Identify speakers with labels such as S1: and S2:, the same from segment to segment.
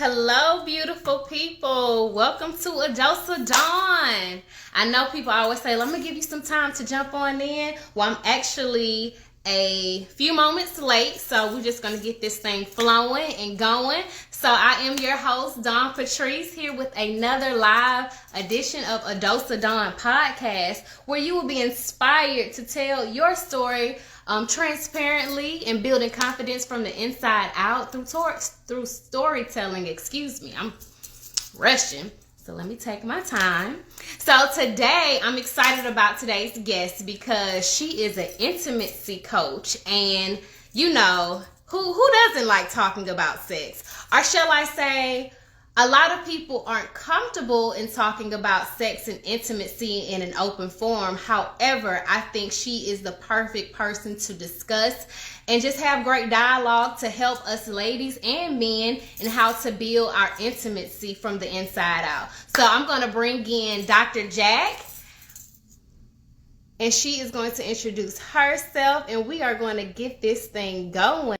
S1: Hello, beautiful people. Welcome to A Dose of Dawn. I know people always say, let me give you some time to jump on in. Well, I'm actually a few moments late, so we're just going to get this thing flowing and going. So I am your host, Dawn Patrice, here with another live edition of A Dose of Dawn podcast, where you will be inspired to tell your story transparently and building confidence from the inside out through storytelling. Excuse me, I'm rushing. So let me take my time. So today I'm excited about today's guest because she is an intimacy coach, and you know who doesn't like talking about sex, or shall I say, a lot of people aren't comfortable in talking about sex and intimacy in an open forum. However, I think she is the perfect person to discuss and just have great dialogue to help us ladies and men in how to build our intimacy from the inside out. So I'm going to bring in Dr. Jack, and she is going to introduce herself, and we are going to get this thing going.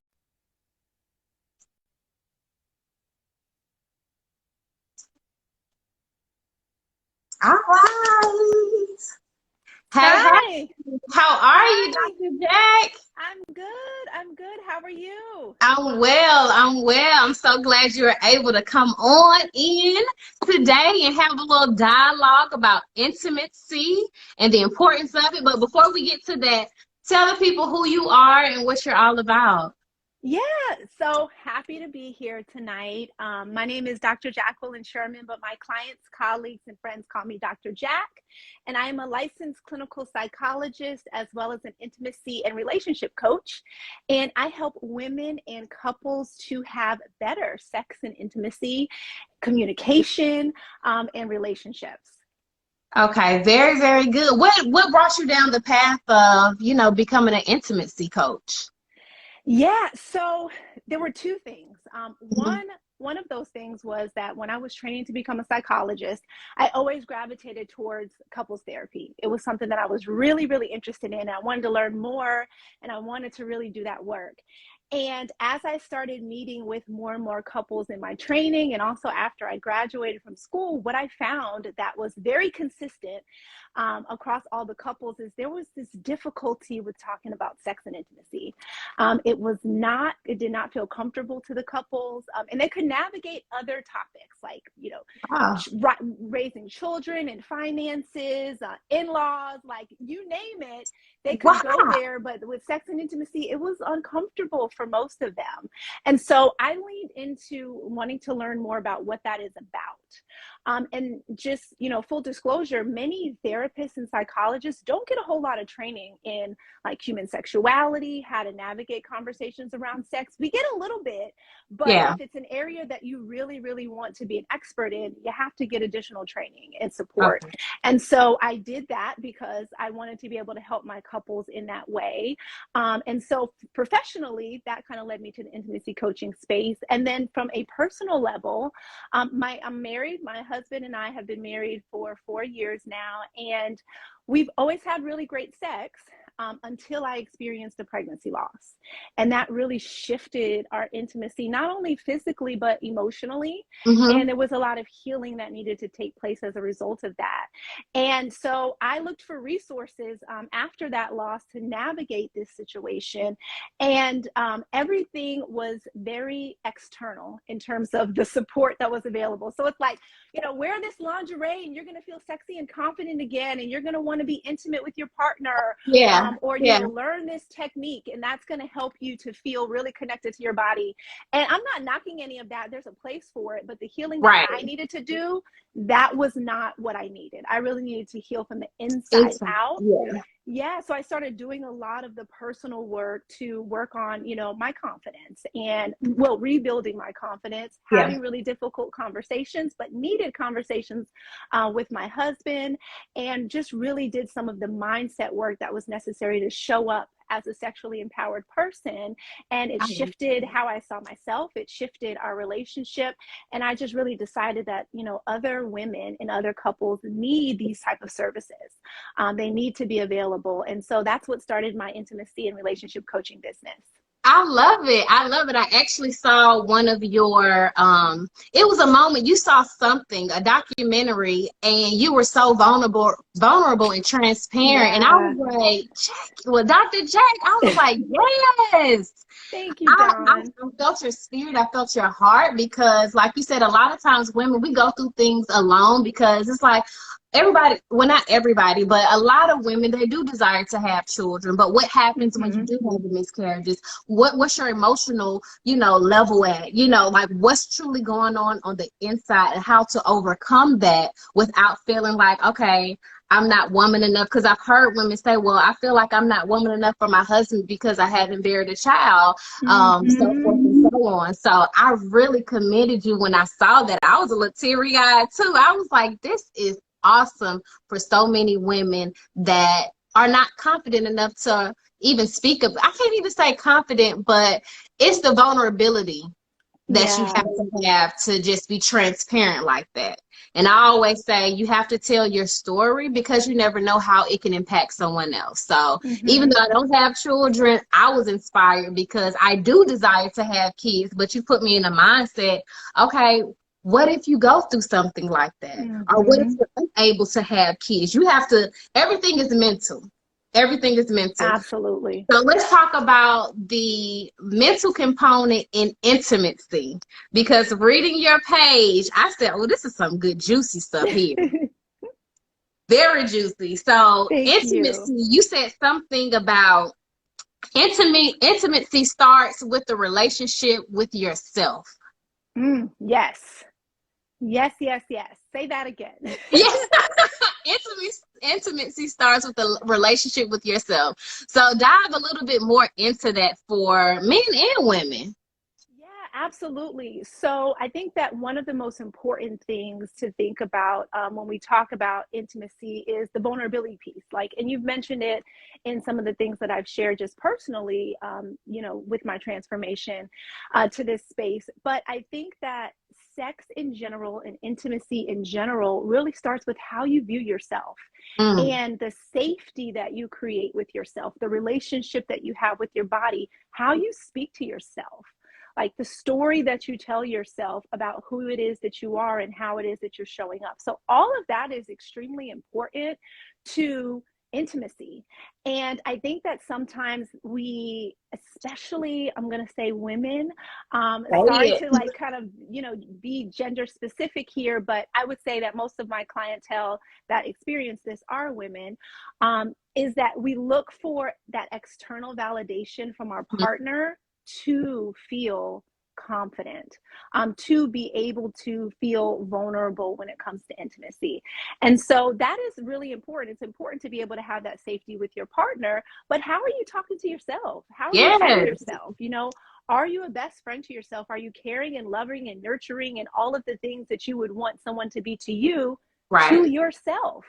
S1: All right. Hey,
S2: Hi.
S1: how are you,
S2: Hi.
S1: Dr. Jack?
S2: I'm good. I'm good. How are you?
S1: I'm well. I'm well. I'm so glad you were able to come on in today and have a little dialogue about intimacy and the importance of it. But before we get to that, tell the people who you are and what you're all about.
S2: Yeah, so happy to be here tonight. My name is Dr. Jacqueline Sherman, but my clients, colleagues, and friends call me Dr. Jack. And I am a licensed clinical psychologist as well as an intimacy and relationship coach. And I help women and couples to have better sex and intimacy, communication, and relationships.
S1: Okay, very, very good. What brought you down the path of, becoming an intimacy coach?
S2: Yeah, so there were two things.
S1: Mhm.
S2: One of those things was that when I was training to become a psychologist, I always gravitated towards couples therapy. It was something that I was really, really interested in. I wanted to learn more, and I wanted to really do that work. And as I started meeting with more and more couples in my training, and also after I graduated from school, what I found that was very consistent across all the couples is there was this difficulty with talking about sex and intimacy. It did not feel comfortable to the couples, and they could navigate other topics like,
S1: Oh,
S2: raising children and finances, in-laws, like you name it, they could go
S1: wow.
S2: there. But with sex and intimacy, it was uncomfortable for most of them. And so I leaned into wanting to learn more about what that is about. And just, full disclosure, many therapists and psychologists don't get a whole lot of training in like human sexuality, how to navigate conversations around sex. We get a little bit, but
S1: Yeah.
S2: if it's an area that you really, really want to be an expert in, you have to get additional training and support.
S1: Okay.
S2: And so I did that because I wanted to be able to help my couples in that way. And so professionally, that kind of led me to the intimacy coaching space. And then from a personal level, I'm married. My husband and I have been married for 4 years now, and we've always had really great sex until I experienced a pregnancy loss. And that really shifted our intimacy, not only physically, but emotionally. And
S1: Mm-hmm.
S2: there was a lot of healing that needed to take place as a result of that. And so I looked for resources after that loss to navigate this situation. And everything was very external in terms of the support that was available. So it's like, wear this lingerie and you're going to feel sexy and confident again. And you're going to want to be intimate with your partner.
S1: Yeah.
S2: Or,
S1: Yeah.
S2: learn this technique, and that's going to help you to feel really connected to your body. And I'm not knocking any of that. There's a place for it. But the healing that I
S1: Right.
S2: needed to do, that was not what I needed. I really needed to heal from the inside
S1: It's
S2: out.
S1: yeah.
S2: Yeah, so I started doing a lot of the personal work to work on, my confidence and, well, rebuilding my confidence,
S1: Yeah.
S2: having really difficult conversations, but needed conversations with my husband, and just really did some of the mindset work that was necessary to show up as a sexually empowered person. And it shifted how I saw myself. It shifted our relationship. And I just really decided that, other women and other couples need these type of services. They need to be available. And so that's what started my intimacy and relationship coaching business.
S1: I love it. I love it. I actually saw one of your it was a moment you saw something, a documentary, and you were so vulnerable and transparent. And I
S2: Yeah.
S1: was like, Jack, well, Dr. Jack, I was like, yes.
S2: Thank you, Dawn.
S1: I felt your spirit. I felt your heart because, like you said, a lot of times women, we go through things alone because it's like everybody, well, not everybody, but a lot of women, they do desire to have children. But what happens when you
S2: Hmm.
S1: do have the miscarriages? What's your emotional, level at? Like what's truly going on the inside and how to overcome that without feeling like, okay, I'm not woman enough, because I've heard women say, well, I feel like I'm not woman enough for my husband because I haven't buried a child, so
S2: Hmm.
S1: forth and so on. So I really commended you when I saw that. I was a little teary-eyed too. I was like, this is awesome for so many women that are not confident enough to even speak of. I can't even say confident, but it's the vulnerability that you
S2: Yeah.
S1: have to just be transparent like that. And I always say you have to tell your story because you never know how it can impact someone else. So even
S2: Hmm.
S1: though I don't have children, I was inspired because I do desire to have kids, but you put me in a mindset, okay, what if you go through something like that? Or what if
S2: Hmm.
S1: you're unable to have kids? You have to, everything is mental. Everything is mental.
S2: Absolutely.
S1: So let's talk about the mental component in intimacy. Because reading your page, I said, oh, this is some good juicy stuff here. Very juicy. So
S2: Thank you.
S1: intimacy, you said something about intimacy starts with the relationship with yourself.
S2: Yes. Yes, yes, yes. Say that again.
S1: Yes. Intimacy starts with the relationship with yourself. So dive a little bit more into that for men and women.
S2: Yeah, absolutely. So I think that one of the most important things to think about when we talk about intimacy is the vulnerability piece. Like, and you've mentioned it in some of the things that I've shared just personally, with my transformation to this space. But I think that sex in general and intimacy in general really starts with how you view yourself
S1: Mm,
S2: and the safety that you create with yourself, the relationship that you have with your body, how you speak to yourself, like the story that you tell yourself about who it is that you are and how it is that you're showing up. So all of that is extremely important to intimacy. And I think that sometimes we, especially, I'm going to say women, sorry
S1: say
S2: to like kind of, be gender specific here, but I would say that most of my clientele that experience this are women, is that we look for that external validation from our
S1: it.
S2: partner to feel confident, to be able to feel vulnerable when it comes to intimacy. And so that is really important. It's important to be able to have that safety with your partner, but how are you talking to yourself? How are you treating
S1: Yes,
S2: yourself? Are you a best friend to yourself? Are you caring and loving and nurturing and all of the things that you would want someone to be to you, to
S1: right,
S2: yourself?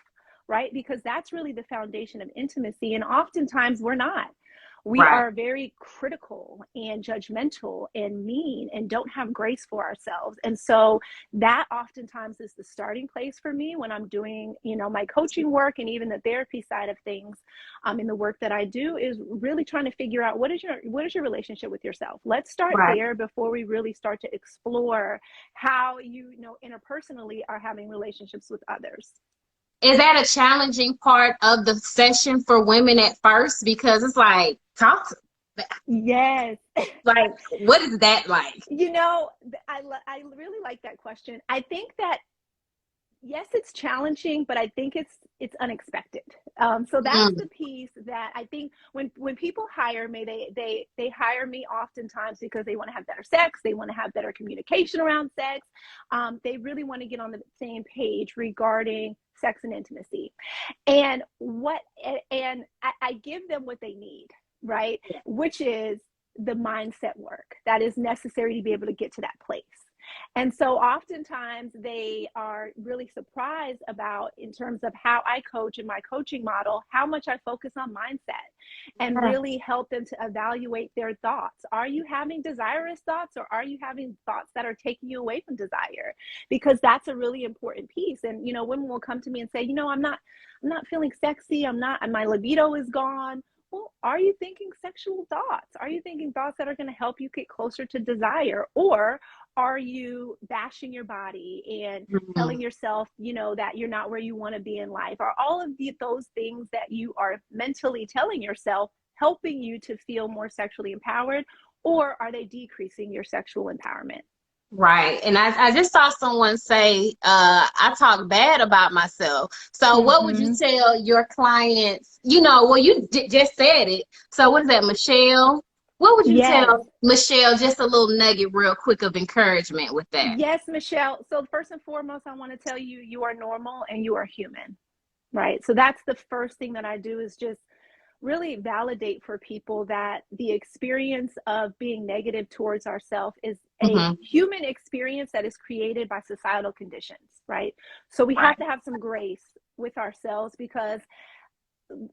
S2: Right? Because that's really the foundation of intimacy. And oftentimes we're not. We
S1: right,
S2: are very critical and judgmental and mean and don't have grace for ourselves. And so that oftentimes is the starting place for me when I'm doing, my coaching work and even the therapy side of things, in the work that I do, is really trying to figure out what is your relationship with yourself. Let's start
S1: right.
S2: there before we really start to explore how interpersonally are having relationships with others.
S1: Is that a challenging part of the session for women at first? Because it's like, talk to,
S2: Yes.
S1: like, what is that like?
S2: You know, I really like that question. I think that yes, it's challenging, but I think it's unexpected. So that's
S1: Mm,
S2: the piece that I think when people hire me, they hire me oftentimes because they want to have better sex, they want to have better communication around sex. They really want to get on the same page regarding sex and intimacy, and I give them what they need, right? Which is the mindset work that is necessary to be able to get to that place. And so oftentimes they are really surprised about, in terms of how I coach in my coaching model, how much I focus on mindset and
S1: yeah,
S2: really help them to evaluate their thoughts. Are you having desirous thoughts, or are you having thoughts that are taking you away from desire? Because that's a really important piece. And, women will come to me and say, I'm not feeling sexy. I'm not, my libido is gone. well, are you thinking sexual thoughts? Are you thinking thoughts that are going to help you get closer to desire? Or are you bashing your body and
S1: Mhm.
S2: telling yourself, that you're not where you want to be in life? Are all of those things that you are mentally telling yourself helping you to feel more sexually empowered? Or are they decreasing your sexual empowerment?
S1: Right. And I just saw someone say, I talk bad about myself. So what would you
S2: Mm-hmm.
S1: tell your clients? Well, you just said it. So what is that, Michelle? What would you
S2: Yes.
S1: tell Michelle, just a little nugget real quick of encouragement with that?
S2: Yes, Michelle. So first and foremost, I want to tell you, you are normal and you are human, right? So that's the first thing that I do, is just really validate for people that the experience of being negative towards ourselves is a
S1: Hmm.
S2: human experience that is created by societal conditions, right? So we
S1: Right.
S2: have to have some grace with ourselves, because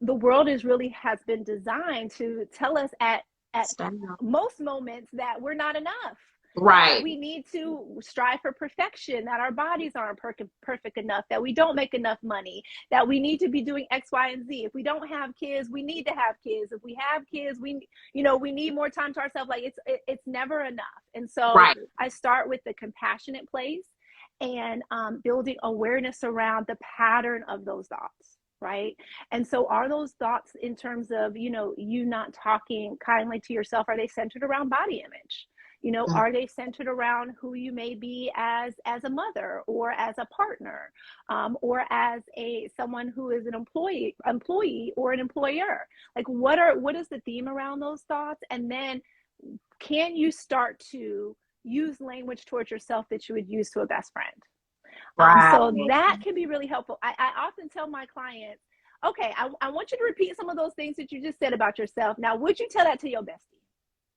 S2: the world has been designed to tell us at
S1: Stop.
S2: most moments that we're not enough, that
S1: Right.
S2: we need to strive for perfection, that our bodies aren't perfect enough, that we don't make enough money, that we need to be doing X, Y, and Z. If we don't have kids, we need to have kids. If we have kids, we need more time to ourselves. Like it's never enough. And so
S1: Right.
S2: I start with the compassionate place, and building awareness around the pattern of those thoughts, right? And so are those thoughts, in terms of, you not talking kindly to yourself, are they centered around body image? Are they centered around who you may be as a mother, or as a partner, or as someone who is an employee or an employer? Like what is the theme around those thoughts? And then can you start to use language towards yourself that you would use to a best friend?
S1: Right.
S2: So that can be really helpful. I often tell my clients, okay, I want you to repeat some of those things that you just said about yourself. Now, would you tell that to your bestie?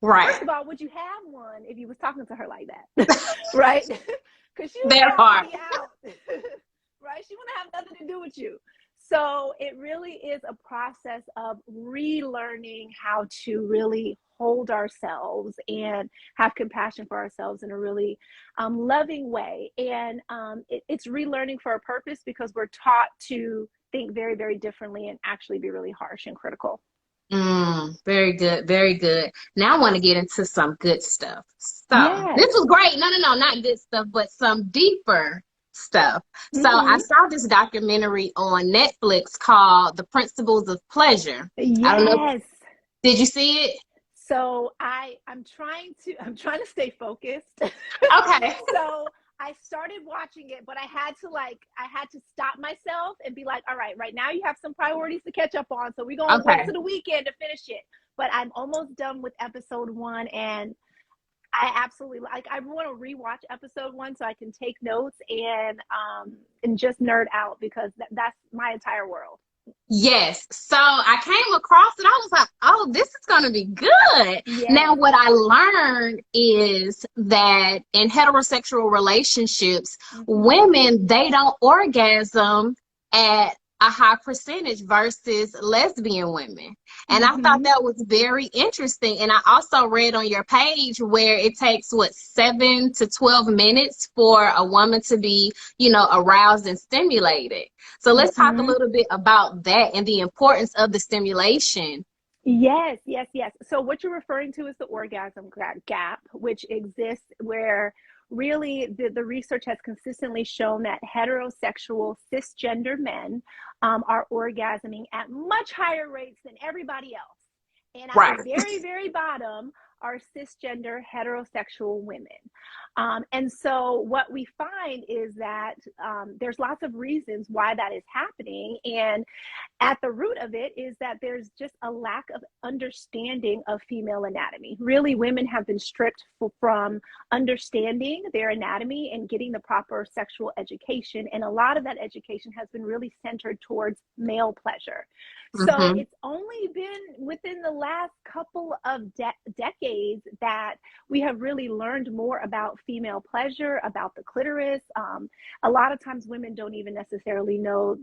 S2: First
S1: Right.
S2: of all, would you have one if you was talking to her like that? Right? Because she would
S1: That
S2: probably
S1: part.
S2: be out. Right? She wouldn't have nothing to do with you. So it really is a process of relearning how to really hold ourselves and have compassion for ourselves in a really loving way. And it's relearning for a purpose, because we're taught to think very, very differently and actually be really harsh and critical.
S1: Very good, very good. Now I want to get into some good stuff. So
S2: Yes.
S1: this was great. No, no, no, not good stuff, but some deeper stuff. So I
S2: Mm-hmm.
S1: saw this documentary on Netflix called The Principles of Pleasure. I don't know.
S2: Yes.
S1: Did you see it?
S2: So I'm trying to stay focused.
S1: Okay.
S2: So I started watching it, but I had to stop myself and be like, all right now you have some priorities to catch up on. So we're gonna wait
S1: Okay.
S2: till the weekend to finish it. But I'm almost done with episode one, and I absolutely like. I want to rewatch episode one so I can take notes and just nerd out, because that's my entire world.
S1: Yes. So I came across it. I was like, oh, this is going to be good. Now,
S2: Yes.
S1: what I learned is that in heterosexual relationships,
S2: Mm-hmm.
S1: women, they don't orgasm at a high percentage versus lesbian women. And I thought
S2: Mm-hmm.
S1: that was very interesting. And I also read on your page where it takes, what, 7 to 12 minutes for a woman to be, aroused and stimulated. So let's talk a
S2: Mm-hmm.
S1: little bit about that and the importance of the stimulation.
S2: Yes, yes, yes. So what you're referring to is the orgasm gap, which exists where really the research has consistently shown that heterosexual cisgender men are orgasming at much higher rates than everybody else. And at the
S1: Right.
S2: very, very bottom are cisgender heterosexual women. And so what we find is that there's lots of reasons why that is happening. And at the root of it is that there's just a lack of understanding of female anatomy. Really, women have been stripped from understanding their anatomy and getting the proper sexual education. And a lot of that education has been really centered towards male pleasure. So
S1: Mm-hmm.
S2: it's only been within the last couple of decades that we have really learned more about female pleasure, about the clitoris. A lot of times women don't even necessarily know,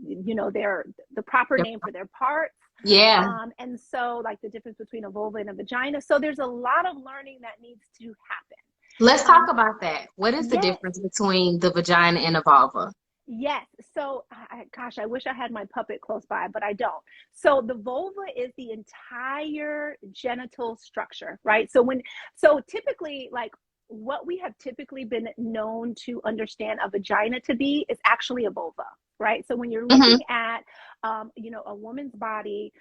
S2: their the proper name for their parts.
S1: Yeah.
S2: And so like the difference between a vulva and a vagina. So there's a lot of learning that needs to happen.
S1: Let's talk
S2: Um,
S1: about that. What is the
S2: yes.
S1: difference between the vagina and the vulva?
S2: Yes. So, gosh, I wish I had my puppet close by, but I don't. So, the vulva is the entire genital structure, right? So typically, like what we have typically been known to understand a vagina to be is actually a vulva, right? So, when you're
S1: Mm-hmm.
S2: looking at, a woman's body,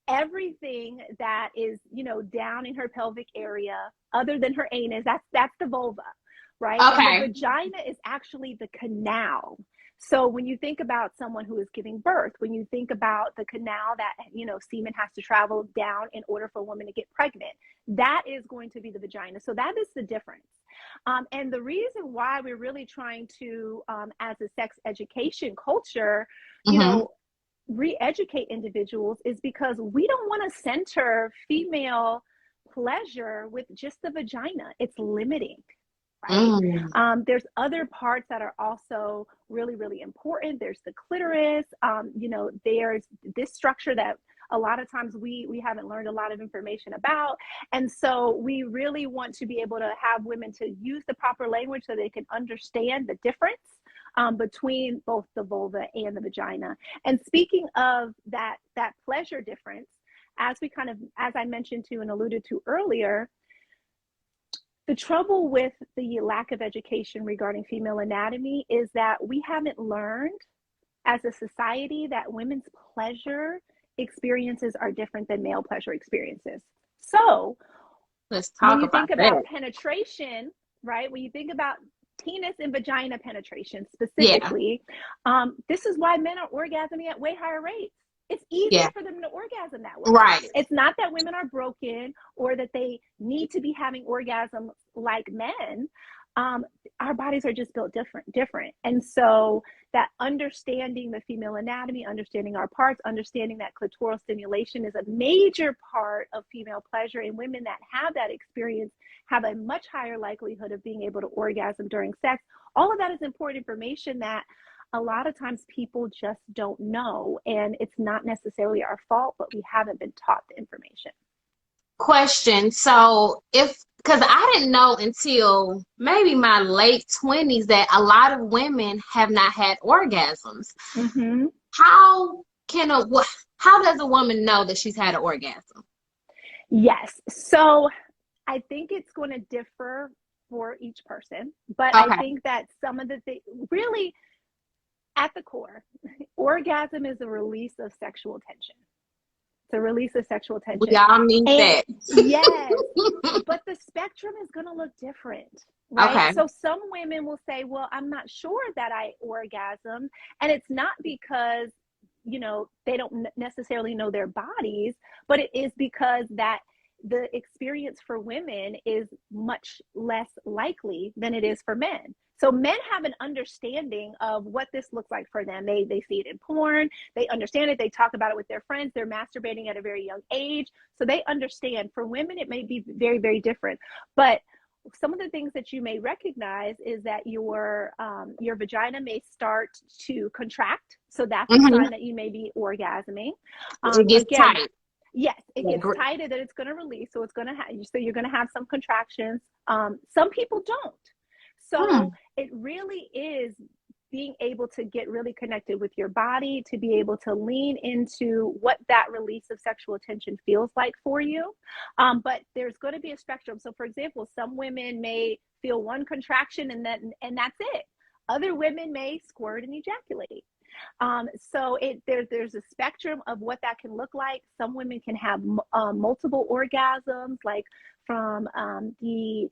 S2: everything that is, down in her pelvic area, other than her anus, that's the vulva, right? And the
S1: Okay.
S2: vagina is actually the canal. So when you think about someone who is giving birth, when you think about the canal that, semen has to travel down in order for a woman to get pregnant, that is going to be the vagina. So that is the difference. And the reason why we're really trying to, as a sex education culture, you
S1: Mm-hmm.
S2: know, re-educate individuals is because we don't want to center female pleasure with just the vagina. It's limiting, right?
S1: Mm.
S2: There's other parts that are also really, really important. There's the clitoris. There's this structure that a lot of times we haven't learned a lot of information about. And so we really want to be able to have women to use the proper language so they can understand the difference between both the vulva and the vagina. And speaking of that pleasure difference, as I mentioned to and alluded to earlier, the trouble with the lack of education regarding female anatomy is that we haven't learned as a society that women's pleasure experiences are different than male pleasure experiences. So
S1: Let's
S2: when
S1: talk
S2: you think
S1: about
S2: about
S1: that.
S2: penetration, right? When you think about penis and vagina penetration
S1: Yeah.
S2: specifically, this is why men are orgasming at way higher rates. It's easier
S1: Yeah.
S2: for them to orgasm that way.
S1: Right.
S2: It's not that women are broken or that they need to be having orgasm like men. Um, our bodies are just built different. And so that understanding the female anatomy, understanding our parts, understanding that clitoral stimulation is a major part of female pleasure, and women that have that experience have a much higher likelihood of being able to orgasm during sex. All of that is important information that a lot of times people just don't know, and it's not necessarily our fault, but we haven't been taught the information.
S1: Question. So because I didn't know until maybe my late 20s that a lot of women have not had orgasms.
S2: Mm-hmm.
S1: How can how does a woman know that she's had an orgasm?
S2: Yes. So I think it's going to differ for each person, but I
S1: Okay.
S2: think that some of the things really at the core, orgasm is a release of sexual tension. It's a release of sexual
S1: We
S2: tension.
S1: all need
S2: And
S1: that.
S2: yes, but the spectrum is going to look different, right?
S1: Okay.
S2: So some women will say, well, I'm not sure that I orgasm. And it's not because, they don't necessarily know their bodies, but it is because that the experience for women is much less likely than it is for men. So men have an understanding of what this looks like for them. They see it in porn, they understand it, they talk about it with their friends, they're masturbating at a very young age. So they understand. For women, it may be very, very different. But some of the things that you may recognize is that your vagina may start to contract. So that's a
S1: Hmm.
S2: sign that you may be orgasming.
S1: It gets
S2: Again,
S1: tight.
S2: yes, it
S1: Yeah,
S2: gets tighter that it's going to release. So you're going to have some contractions. Some people don't. So
S1: Hmm.
S2: it really is being able to get really connected with your body, to be able to lean into what that release of sexual attention feels like for you. But there's going to be a spectrum. So for example, some women may feel one contraction and that's it. Other women may squirt and ejaculate. So there's a spectrum of what that can look like. Some women can have multiple orgasms, like from the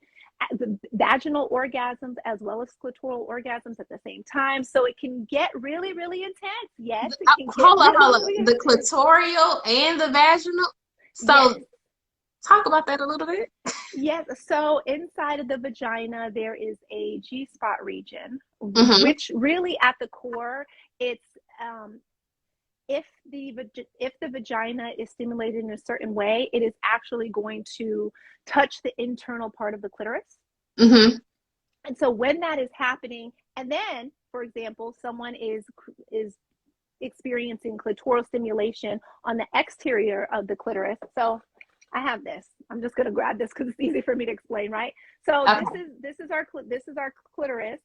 S2: vaginal orgasms as well as clitoral orgasms at the same time. So it can get really, really intense. Yes, it can get
S1: Hold on,
S2: really,
S1: hold on.
S2: really
S1: The
S2: intense.
S1: clitoral and the vaginal.
S2: Yes.
S1: So talk about that a little bit.
S2: Yes, so inside of the vagina, there is a G spot region,
S1: Hmm.
S2: which really at the core, it's if the vagina is stimulated in a certain way, it is actually going to touch the internal part of the clitoris.
S1: Hmm.
S2: And so when that is happening, and then, for example, someone is experiencing clitoral stimulation on the exterior of the clitoris. So I have this. I'm just going to grab this because it's easy for me to explain, right? So
S1: Okay.
S2: this is our clitoris,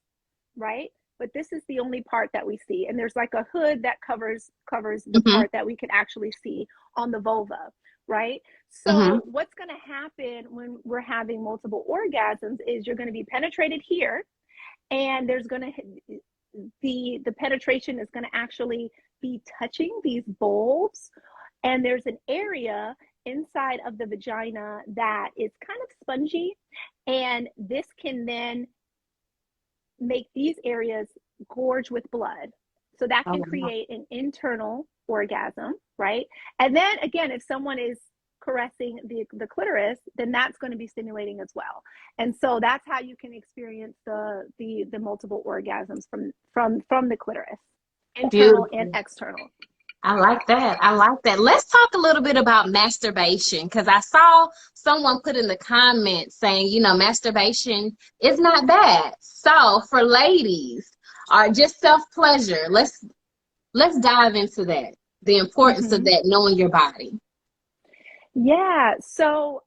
S2: right? but this is the only part that we see. And there's like a hood that covers the
S1: Mm-hmm.
S2: part that we can actually see on the vulva, right?
S1: Mm-hmm.
S2: So what's going to happen when we're having multiple orgasms is you're going to be penetrated here, and there's going to the penetration is going to actually be touching these bulbs, and there's an area inside of the vagina that is kind of spongy, and this can then make these areas gorge with blood. So that
S1: Oh,
S2: can
S1: wow.
S2: create an internal orgasm, right? And then again, if someone is caressing the clitoris, then that's going to be stimulating as well. And so that's how you can experience the multiple orgasms from the clitoris, internal and
S1: Beautiful.
S2: external.
S1: I like that. I like that. Let's talk a little bit about masturbation because I saw someone put in the comments saying, masturbation is not bad. So for ladies or just self-pleasure, let's dive into that. The importance of
S2: Mm-hmm.
S1: that, knowing your body.
S2: Yeah. So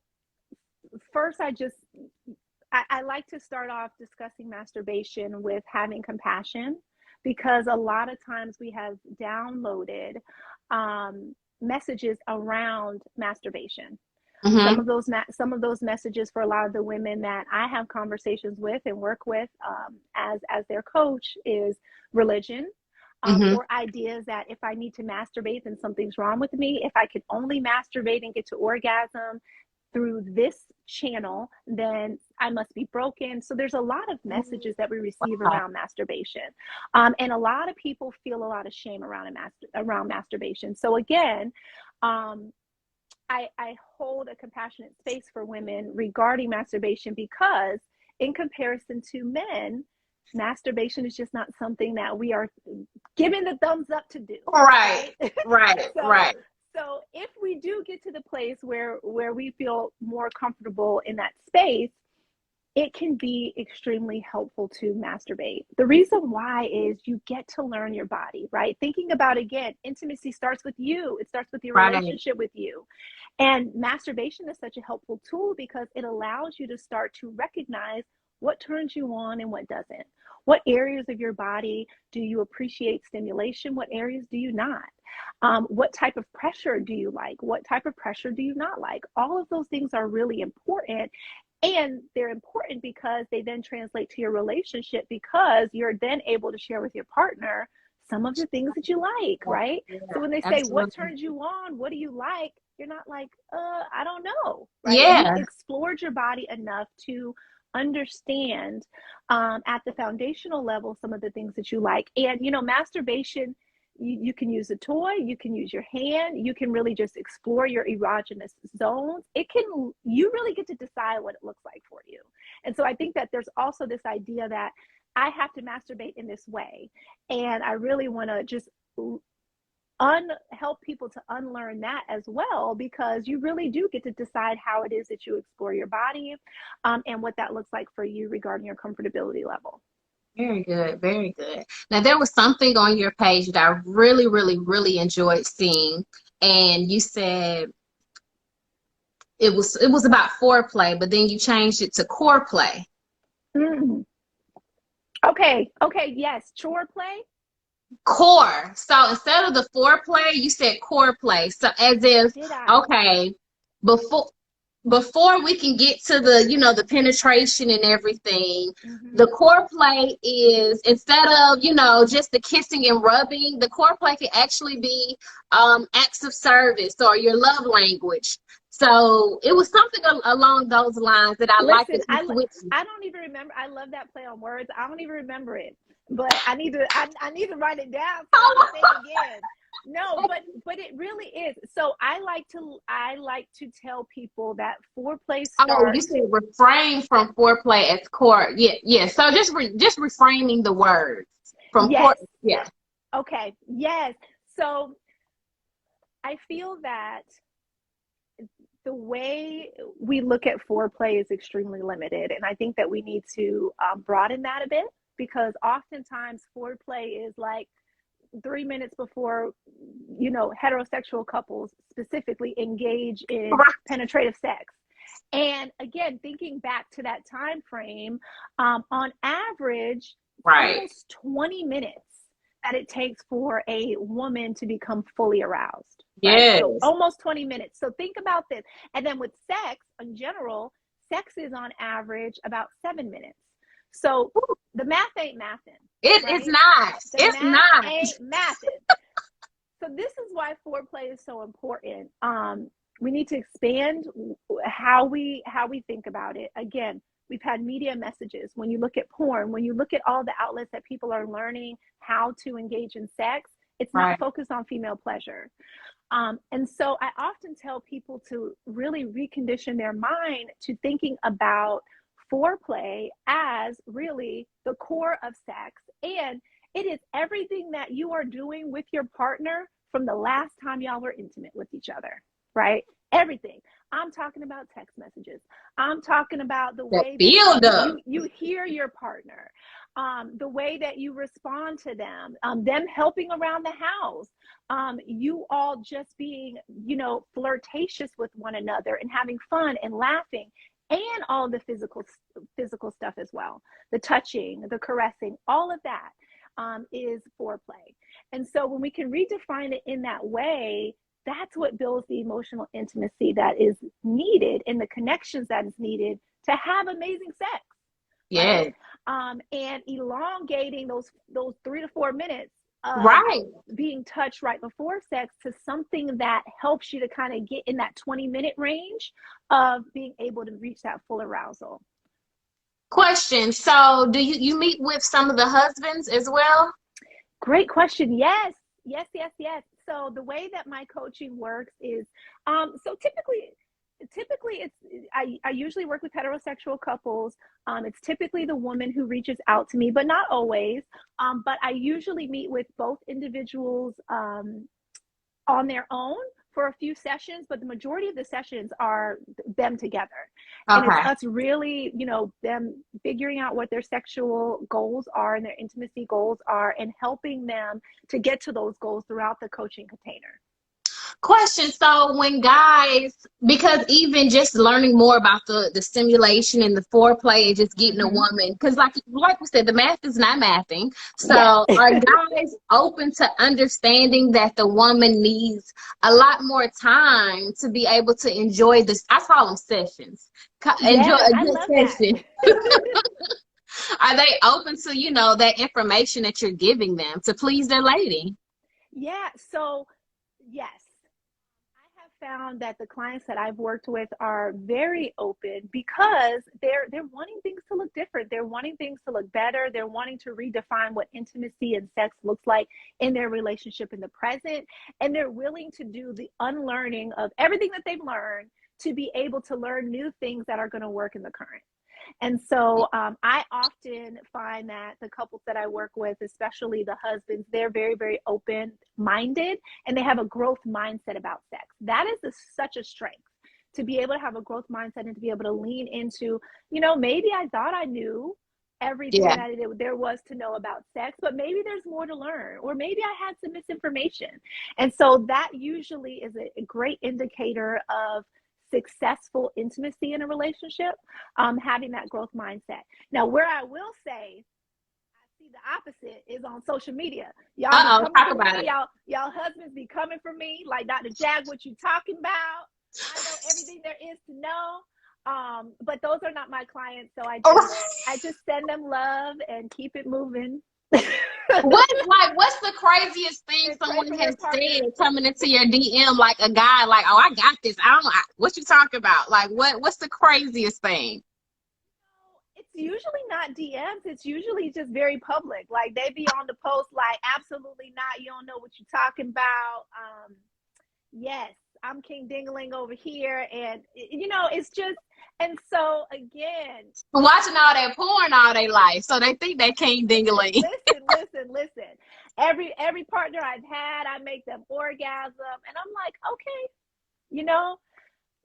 S2: first, I like to start off discussing masturbation with having compassion, because a lot of times we have downloaded messages around masturbation.
S1: Mm-hmm.
S2: Some of those messages for a lot of the women that I have conversations with and work with as their coach is religion.
S1: Mm-hmm.
S2: Or ideas that if I need to masturbate, then something's wrong with me. If I could only masturbate and get to orgasm through this channel, then I must be broken. So there's a lot of messages that we receive around masturbation. And a lot of people feel a lot of shame around masturbation. So again, I hold a compassionate space for women regarding masturbation, because in comparison to men, masturbation is just not something that we are given the thumbs up to do,
S1: Right.
S2: right?
S1: Right.
S2: so
S1: Right.
S2: so if we do get to the place where we feel more comfortable in that space, it can be extremely helpful to masturbate. The reason why is you get to learn your body, right? Thinking about, again, intimacy starts with you. It starts with your
S1: Right.
S2: relationship with you. And masturbation is such a helpful tool because it allows you to start to recognize what turns you on and what doesn't. What areas of your body do you appreciate stimulation? What areas do you not? What type of pressure do you like? What type of pressure do you not like? All of those things are really important. And they're important because they then translate to your relationship, because you're then able to share with your partner some of the things that you like,
S1: Yeah.
S2: right? So
S1: Yeah.
S2: when they say, what
S1: Absolutely.
S2: turns you on? What do you like? You're not like, I don't know, right? You've
S1: Yeah.
S2: explored your body enough to understand at the foundational level some of the things that you like. And, masturbation, you can use a toy, you can use your hand, you can really just explore your erogenous zones. You really get to decide what it looks like for you. And so I think that there's also this idea that I have to masturbate in this way. And I really want to just help people to unlearn that as well, because you really do get to decide how it is that you explore your body, and what that looks like for you regarding your comfortability level.
S1: Very good, very good. Now there was something on your page that I really, really, really enjoyed seeing, and you said it was about foreplay, but then you changed it to core play.
S2: Mm. Okay, yes, chore play.
S1: Core. So instead of the foreplay, you said core play. So as if,
S2: Did I?
S1: okay, before before we can get to the penetration and everything, the
S2: Mm-hmm.
S1: core play is instead of just the kissing and rubbing, the core play can actually be acts of service or your love language. So it was something along those lines that I like
S2: Listen,
S1: that you switched.
S2: I don't even remember. I love that play on words. I don't even remember it, but I need to write it down so I can say it again. No, but it really is. So I like to tell people that foreplay
S1: Oh, you
S2: starts.
S1: said refrain from foreplay as core. Yeah, yeah. So just reframing the words from core.
S2: Yes.
S1: Yeah.
S2: Okay. Yes. So I feel that the way we look at foreplay is extremely limited. And I think that we need to broaden that a bit, because oftentimes foreplay is like 3 minutes before, heterosexual couples specifically engage in penetrative sex. And again, thinking back to that time frame, on average,
S1: Right.
S2: almost 20 minutes that it takes for a woman to become fully aroused, right? So
S1: Yes.
S2: almost 20 minutes. So think about this. And then with sex in general, sex is on average about 7 minutes. So the math ain't mathin',
S1: It is
S2: right?
S1: not.
S2: The
S1: It's
S2: math
S1: not.
S2: ain't mathin'. So this is why foreplay is so important. We need to expand how we think about it. Again, we've had media messages. When you look at porn, when you look at all the outlets that people are learning how to engage in sex, it's not
S1: Right.
S2: focused on female pleasure. And so I often tell people to really recondition their mind to thinking about foreplay as really the core of sex. And it is everything that you are doing with your partner from the last time y'all were intimate with each other, right? Everything. I'm talking about text messages. I'm talking about the
S1: The
S2: way that
S1: build up.
S2: you hear your partner, the way that you respond to them helping around the house, you all just being, flirtatious with one another and having fun and laughing, and all the physical stuff as well, the touching, the caressing, all of that is foreplay. And so when we can redefine it in that way, that's what builds the emotional intimacy that is needed and the connections that is needed to have amazing sex, right?
S1: Yes.
S2: And elongating those 3 to 4 minutes of
S1: Right.
S2: being touched right before sex to something that helps you to kind of get in that 20-minute range of being able to reach that full arousal.
S1: Question. So do you meet with some of the husbands as well?
S2: Great question. Yes, yes, yes, yes. So the way that my coaching works is, so typically it's I usually work with heterosexual couples. It's typically the woman who reaches out to me, but not always. But I usually meet with both individuals on their own for a few sessions, but the majority of the sessions are them together. And it's
S1: Okay.
S2: us really, them figuring out what their sexual goals are and their intimacy goals are, and helping them to get to those goals throughout the coaching container.
S1: Question. So when guys, because even just learning more about the stimulation and the foreplay and just getting a
S2: Mm-hmm.
S1: woman, because like we said, the math is not mathing.
S2: Yes.
S1: So are guys open to understanding that the woman needs a lot more time to be able to enjoy this? I call them sessions. Enjoy
S2: Yes,
S1: a
S2: I
S1: good
S2: love that.
S1: session. Are they open to, that information that you're giving them to please their lady?
S2: Yeah, so yes. I have found that the clients that I've worked with are very open because they're wanting things to look different. They're wanting things to look better. They're wanting to redefine what intimacy and sex looks like in their relationship in the present. And they're willing to do the unlearning of everything that they've learned to be able to learn new things that are going to work in the current. And so I often find that the couples that I work with, especially the husbands, they're very, very open minded and they have a growth mindset about sex. That is such a strength to be able to have a growth mindset and to be able to lean into, maybe I thought I knew everything
S1: Yeah.
S2: that there was to know about sex, but maybe there's more to learn, or maybe I had some misinformation. And so that usually is a great indicator of successful intimacy in a relationship, having that growth mindset. Now, where I will say I see the opposite is on social media. Y'all be
S1: Uh-oh,
S2: coming
S1: talk
S2: for
S1: about
S2: me.
S1: it.
S2: Y'all husbands be coming for me like Dr. Jag, what you talking about? I know everything there is to know. But those are not my clients, so I just send them love and keep it moving.
S1: What's the craziest thing
S2: And pray
S1: someone
S2: for their
S1: has said
S2: partners.
S1: coming into your DM, like a guy, like, oh, I got this. What you talking about? Like, what's the craziest thing?
S2: It's usually not DMs. It's usually just very public. Like they be on the post, like, absolutely not. You don't know what you're talking about. Yes, I'm King Dingaling over here. And, it's just, and so again,
S1: Watching all that porn all their life, so they think they can't dingaling.
S2: listen. Every partner I've had, I make them orgasm. And I'm like, okay, you know,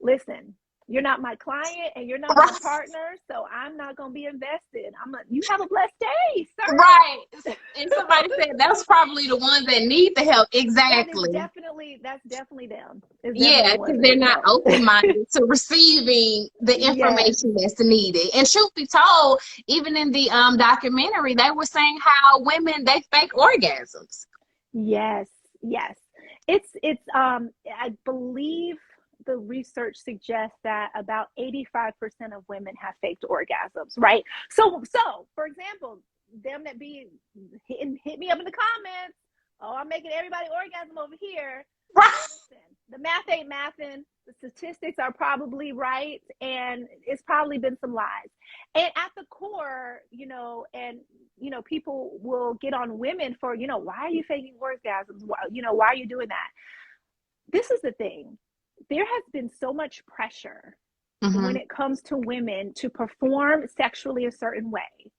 S2: listen, You're not my client and you're not my partner, so I'm not going to be invested. You have a blessed day, sir.
S1: Right. And somebody said that's probably the ones that need the help. Exactly.
S2: That's definitely them. It's
S1: Yeah,
S2: definitely the
S1: because
S2: ones that
S1: they're
S2: need
S1: not
S2: help.
S1: open-minded to receiving the
S2: Yes.
S1: information that's needed. And truth be told, even in the documentary, they were saying how women, they fake orgasms.
S2: Yes. Yes. It's I believe the research suggests that about 85% of women have faked orgasms, right? So for example, them that be hit me up in the comments. Oh, I'm making everybody orgasm over here.
S1: Right.
S2: Listen, the math ain't mathing. The statistics are probably right, and it's probably been some lies. And at the core, people will get on women for, why are you faking orgasms? Why are you doing that? This is the thing. There has been so much pressure when it comes to women to perform sexually a certain way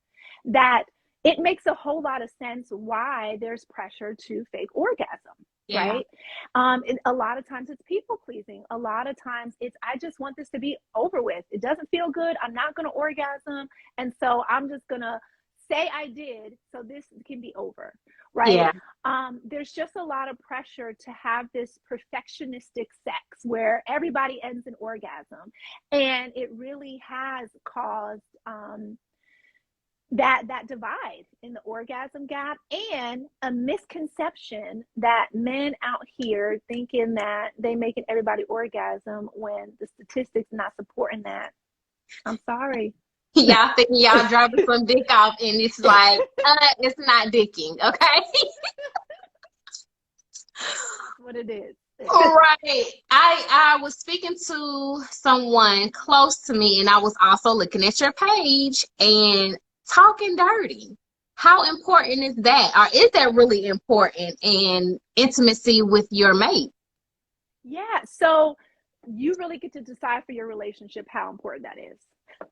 S2: that it makes a whole lot of sense why there's pressure to fake orgasm.
S1: Yeah.
S2: Right. A lot of times it's people pleasing. A lot of times it's, I just want this to be over with. It doesn't feel good. I'm not going to orgasm. And so I'm just going to say I did so this can be over. Right.
S1: Yeah.
S2: There's just a lot of pressure to have this perfectionistic sex where everybody ends in orgasm. And it really has caused that divide in the orgasm gap, and a misconception that men out here thinking that they making everybody orgasm when the statistics not supporting that. I'm sorry.
S1: Y'all think y'all dropping some dick off and it's like, it's not dicking, okay?
S2: That's what it is.
S1: Right. I was speaking to someone close to me and I was also looking at your page and talking dirty. How important is that? Or is that really important in intimacy with your mate?
S2: Yeah. So you really get to decide for your relationship how important that is.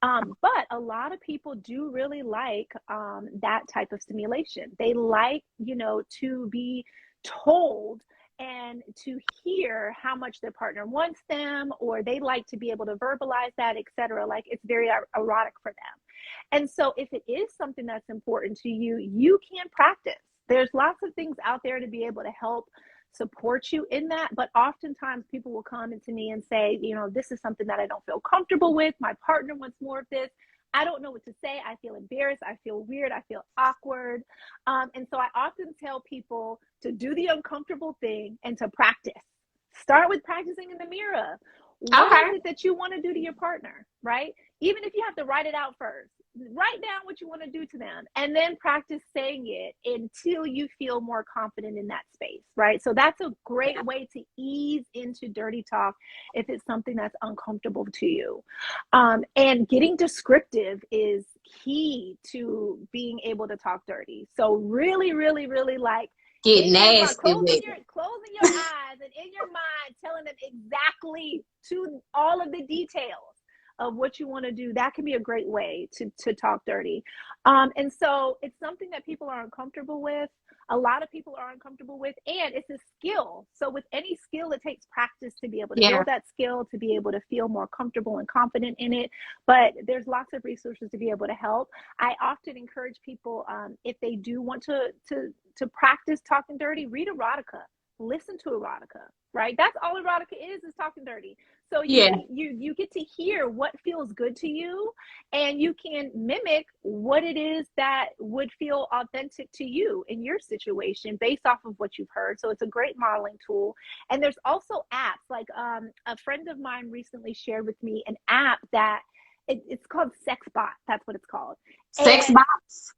S2: But a lot of people do really like that type of stimulation. They like, to be told and to hear how much their partner wants them, or they like to be able to verbalize that, etc. Like it's very erotic for them. And so if it is something that's important to you, you can practice. There's lots of things out there to be able to help support you in that. But oftentimes people will come into me and say, this is something that I don't feel comfortable with. My partner wants more of this. I don't know what to say. I feel embarrassed. I feel weird. I feel awkward. And so I often tell people to do the uncomfortable thing and to practice. Start with practicing in the mirror. What
S1: Okay.
S2: is it that you want to do to your partner, right? Even if you have to write it out first, write down what you want to do to them and then practice saying it until you feel more confident in that space, right? So that's a great way to ease into dirty talk if it's something that's uncomfortable to you. And getting descriptive is key to being able to talk dirty. So really, really, really like
S1: Get nasty with it.
S2: closing your eyes and in your mind telling them exactly to all of the details of what you want to do. That can be a great way to talk dirty. And so it's something that people are uncomfortable with. A lot of people are uncomfortable with, and it's a skill. So with any skill, it takes practice to be able to build that skill, to be able to feel more comfortable and confident in it. But there's lots of resources to be able to help. I often encourage people, if they do want to practice talking dirty, read erotica, listen to erotica, right? That's all erotica is talking dirty. So you get to hear what feels good to you, and you can mimic what it is that would feel authentic to you in your situation based off of what you've heard. So it's a great modeling tool. And there's also apps like a friend of mine recently shared with me an app that it's called Sexbot. That's what it's called.
S1: Sexbots?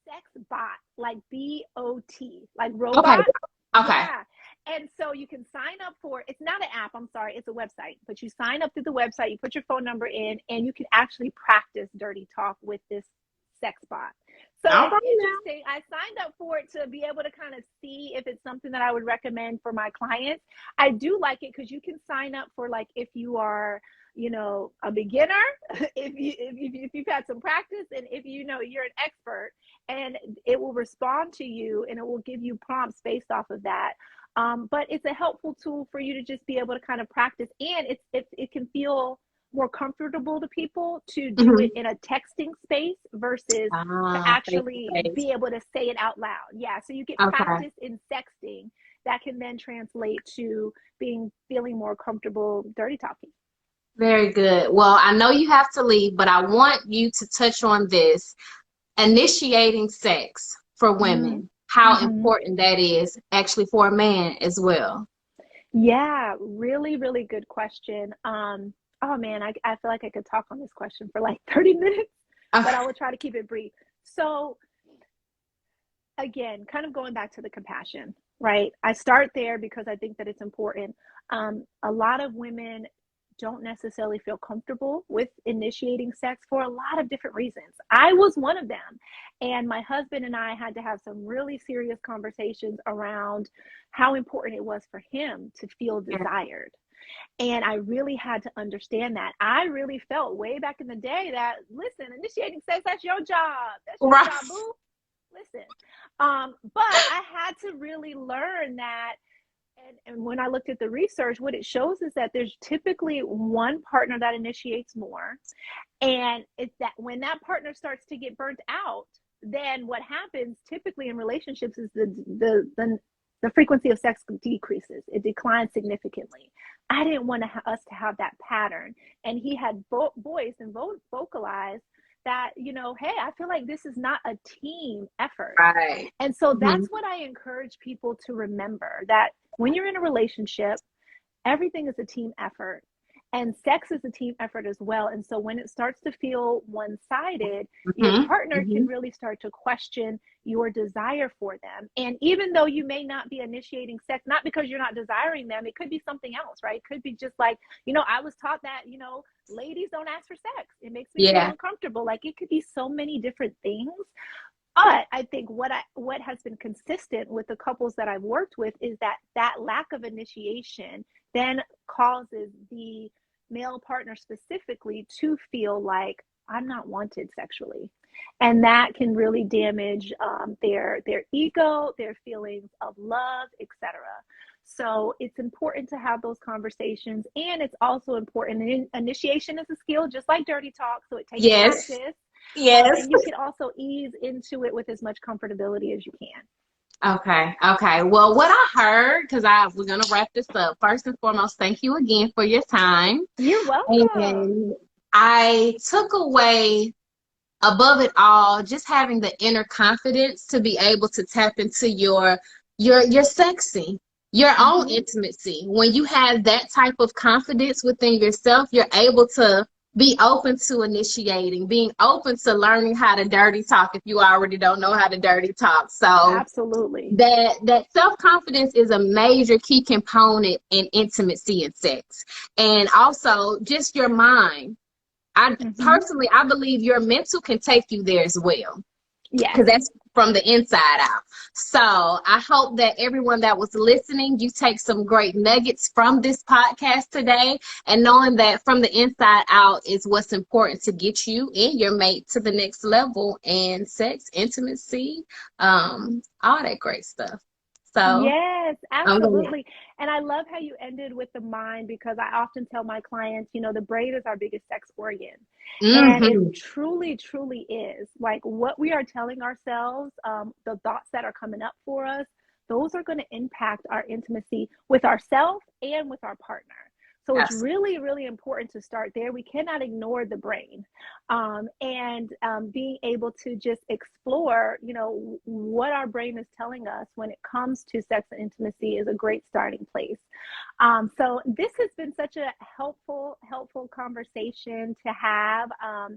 S2: Sexbot, like BOT, like robot.
S1: Okay.
S2: Yeah. And so you can sign up for, it's not an app, I'm sorry, it's a website, but you sign up through the website, you put your phone number in, and you can actually practice dirty talk with this sex bot. So it's interesting. I signed up for it to be able to kind of see if it's something that I would recommend for my clients. I do like it because you can sign up for, like, if you are, a beginner, if you've had some practice, and if you're an expert, and it will respond to you and it will give you prompts based off of that. But it's a helpful tool for you to just be able to kind of practice, and it can feel more comfortable to people to do
S1: Mhm.
S2: it in a texting space versus to
S1: Face to
S2: actually
S1: face.
S2: be able to say it out loud. Yeah, so you get
S1: Okay.
S2: practice in sexting that can then translate to feeling more comfortable dirty talking.
S1: Very good. Well, I know you have to leave, but I want you to touch on this initiating sex for
S2: Mm.
S1: women, how
S2: Mm-hmm.
S1: important that is actually for a man as well.
S2: Yeah, really, really good question. Oh man, I feel like I could talk on this question for like 30 minutes, but I will try to keep it brief. So again, kind of going back to the compassion, right? I start there because I think that it's important. A lot of women don't necessarily feel comfortable with initiating sex for a lot of different reasons. I was one of them. And my husband and I had to have some really serious conversations around how important it was for him to feel
S1: Yeah.
S2: desired. And I really had to understand that. I really felt way back in the day that, listen, initiating sex, that's your job. That's your
S1: Right.
S2: job, boo. Listen. But I had to really learn that. And when I looked at the research, what it shows is that there's typically one partner that initiates more. And it's that when that partner starts to get burnt out, then what happens typically in relationships is the frequency of sex decreases. It declines significantly. I didn't want us to have that pattern. And he had voiced and vocalized that, hey, I feel like this is not a team effort.
S1: Right.
S2: And so
S1: Mhm.
S2: that's what I encourage people to remember, that when you're in a relationship, everything is a team effort. And sex is a team effort as well. And so when it starts to feel one sided, your
S1: Mhm.
S2: partner can
S1: Mhm.
S2: really start to question your desire for them. And even though you may not be initiating sex, not because you're not desiring them, it could be something else, right? It could be just like, I was taught that, ladies don't ask for sex. It makes me feel
S1: Yeah.
S2: uncomfortable. Like it could be so many different things. But I think what has been consistent with the couples that I've worked with is that lack of initiation then causes the male partner specifically to feel like I'm not wanted sexually, and that can really damage their ego, their feelings of love, etc. So it's important to have those conversations, and it's also important. Initiation is a skill, just like dirty talk, so it takes
S1: Yes.
S2: practice.
S1: Yes.
S2: And you can also ease into it with as much comfortability as you can.
S1: Okay. Okay. Well, what I heard, because we're gonna wrap this up. First and foremost, thank you again for your time.
S2: You're welcome.
S1: And I took away above it all, just having the inner confidence to be able to tap into your sexy, your own
S2: Mm-hmm.
S1: intimacy. When you have that type of confidence within yourself, you're able to be open to initiating, being open to learning how to dirty talk if you already don't know how to dirty talk. So
S2: Absolutely.
S1: that self-confidence is a major key component in intimacy and sex. And also just your mind. I
S2: Mm-hmm.
S1: personally, I believe your mental can take you there as well,
S2: Yes.
S1: because that's from the inside out. So I hope that everyone that was listening, you take some great nuggets from this podcast today, and knowing that from the inside out is what's important to get you and your mate to the next level, and sex, intimacy, all that great stuff. So
S2: Yes,
S1: I'm gonna.
S2: absolutely. And I love how you ended with the mind, because I often tell my clients, the brain is our biggest sex organ. And it
S1: Hmm.
S2: truly, truly is. Like what we are telling ourselves, the thoughts that are coming up for us, those are going to impact our intimacy with ourselves and with our partner. So it's
S1: Absolutely.
S2: really, really important to start there. We cannot ignore the brain, and being able to just explore, what our brain is telling us when it comes to sex and intimacy is a great starting place. So this has been such a helpful conversation to have.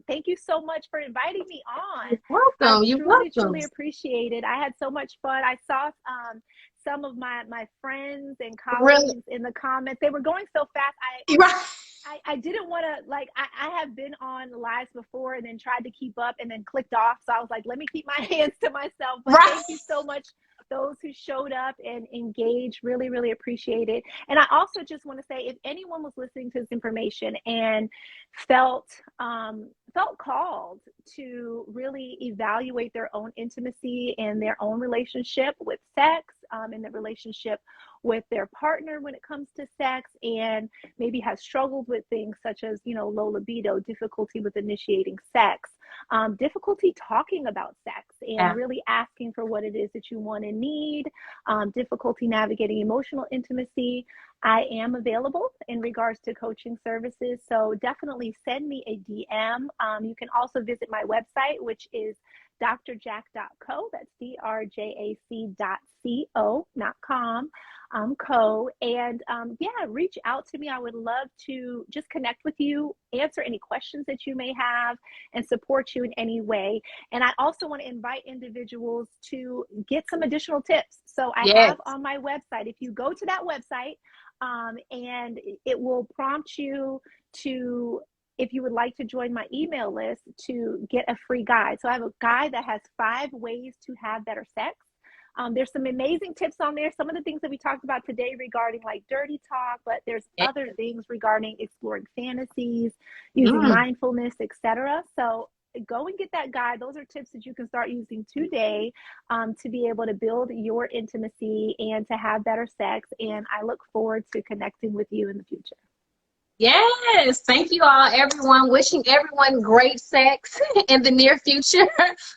S2: Thank you so much for inviting me on.
S1: You're
S2: I
S1: welcome. You're
S2: truly,
S1: welcome.
S2: truly appreciate it. I had so much fun. I saw some of my friends and
S1: Really.
S2: colleagues in the comments. They were going so fast.
S1: Right.
S2: I didn't want to, like, I have been on lives before and then tried to keep up and then clicked off. So I was like, let me keep my hands to myself. But
S1: Right.
S2: thank you so much, those who showed up and engaged. Really, really appreciate it. And I also just want to say, if anyone was listening to this information and felt felt called to really evaluate their own intimacy and their own relationship with sex, in the relationship with their partner when it comes to sex, and maybe has struggled with things such as, low libido, difficulty with initiating sex, difficulty talking about sex and
S1: Yeah.
S2: really asking for what it is that you want and need, difficulty navigating emotional intimacy. I am available in regards to coaching services, so definitely send me a DM. You can also visit my website, which is drjack.co. That's drjac.co, not com, co. And yeah, reach out to me. I would love to just connect with you, answer any questions that you may have, and support you in any way. And I also want to invite individuals to get some additional tips. So I
S1: Yes.
S2: have on my website, if you go to that website, and it will prompt you to, if you would like to join my email list, to get a free guide. So I have a guide that has 5 ways to have better sex. There's some amazing tips on there. Some of the things that we talked about today regarding like dirty talk, but there's
S1: Yes.
S2: other things regarding exploring fantasies, using
S1: Mm.
S2: mindfulness, etc. So go and get that guide. Those are tips that you can start using today, to be able to build your intimacy and to have better sex. And I look forward to connecting with you in the future.
S1: Yes, thank you all, everyone. Wishing everyone great sex in the near future.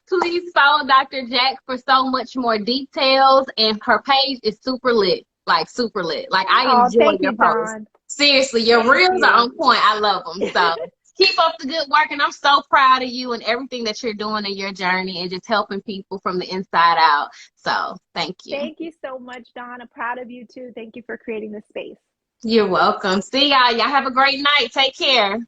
S1: Please follow Dr. Jack for so much more details, and her page is super lit, like super lit. Like I
S2: Oh,
S1: enjoy
S2: thank
S1: your
S2: you,
S1: posts.
S2: Dawn.
S1: Seriously, your
S2: Thank
S1: reels are
S2: you.
S1: on point. I love them. So keep up the good work, and I'm so proud of you and everything that you're doing in your journey and just helping people from the inside out. So thank you.
S2: Thank you so much, Dawn. I'm proud of you too. Thank you for creating this space.
S1: You're welcome. See y'all. Y'all have a great night. Take care.